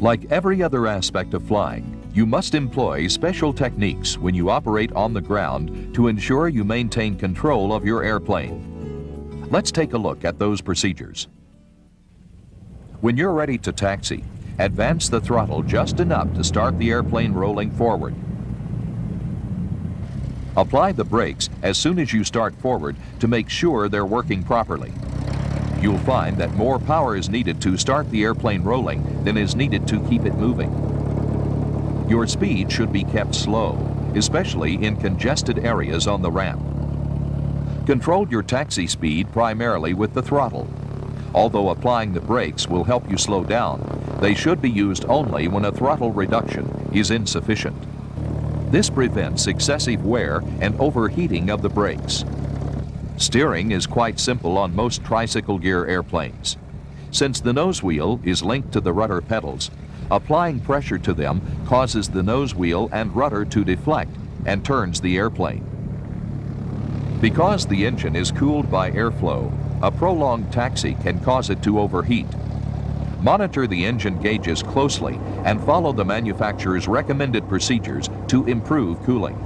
Like every other aspect of flying, you must employ special techniques when you operate on the ground to ensure you maintain control of your airplane. Let's take a look at those procedures. When you're ready to taxi, advance the throttle just enough to start the airplane rolling forward. Apply the brakes as soon as you start forward to make sure they're working properly. You'll find that more power is needed to start the airplane rolling than is needed to keep it moving. Your speed should be kept slow, especially in congested areas on the ramp. Control your taxi speed primarily with the throttle. Although applying the brakes will help you slow down, they should be used only when a throttle reduction is insufficient. This prevents excessive wear and overheating of the brakes. Steering is quite simple on most tricycle gear airplanes. Since the nose wheel is linked to the rudder pedals, applying pressure to them causes the nose wheel and rudder to deflect and turns the airplane. Because the engine is cooled by airflow, a prolonged taxi can cause it to overheat. Monitor the engine gauges closely and follow the manufacturer's recommended procedures to improve cooling.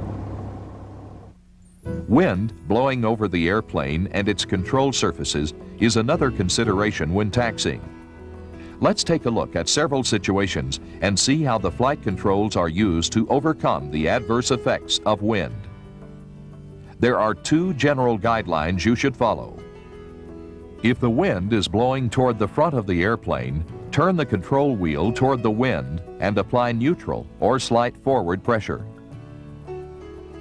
Wind blowing over the airplane and its control surfaces is another consideration when taxiing. Let's take a look at several situations and see how the flight controls are used to overcome the adverse effects of wind. There are two general guidelines you should follow. If the wind is blowing toward the front of the airplane, turn the control wheel toward the wind and apply neutral or slight forward pressure.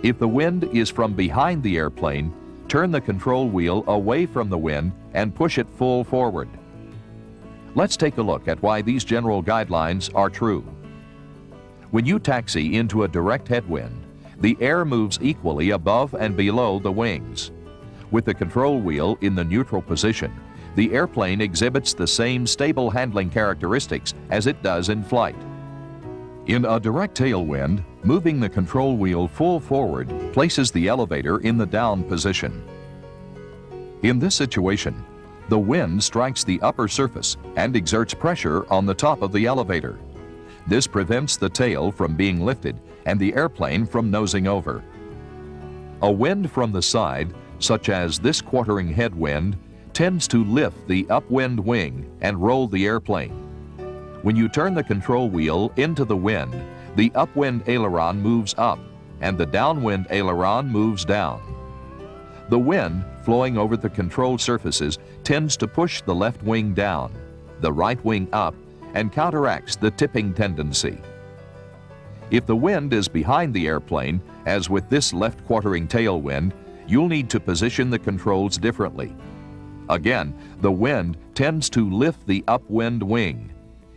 If the wind is from behind the airplane, turn the control wheel away from the wind and push it full forward. Let's take a look at why these general guidelines are true. When you taxi into a direct headwind, the air moves equally above and below the wings. With the control wheel in the neutral position, the airplane exhibits the same stable handling characteristics as it does in flight. In a direct tailwind, moving the control wheel full forward places the elevator in the down position. In this situation, the wind strikes the upper surface and exerts pressure on the top of the elevator. This prevents the tail from being lifted and the airplane from nosing over. A wind from the side, such as this quartering headwind, tends to lift the upwind wing and roll the airplane. When you turn the control wheel into the wind, the upwind aileron moves up and the downwind aileron moves down. The wind flowing over the control surfaces tends to push the left wing down, the right wing up, and counteracts the tipping tendency. If the wind is behind the airplane, as with this left quartering tailwind, you'll need to position the controls differently. Again, the wind tends to lift the upwind wing.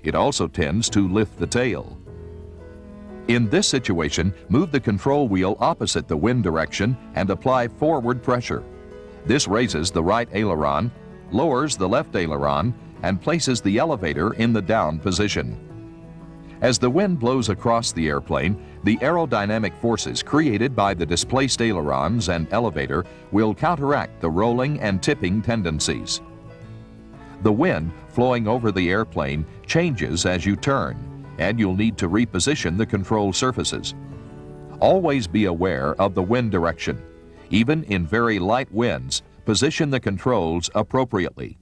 It also tends to lift the tail. In this situation, move the control wheel opposite the wind direction and apply forward pressure. This raises the right aileron, lowers the left aileron, and places the elevator in the down position. As the wind blows across the airplane, the aerodynamic forces created by the displaced ailerons and elevator will counteract the rolling and tipping tendencies. The wind flowing over the airplane changes as you turn, and you'll need to reposition the control surfaces. Always be aware of the wind direction. Even in very light winds, position the controls appropriately.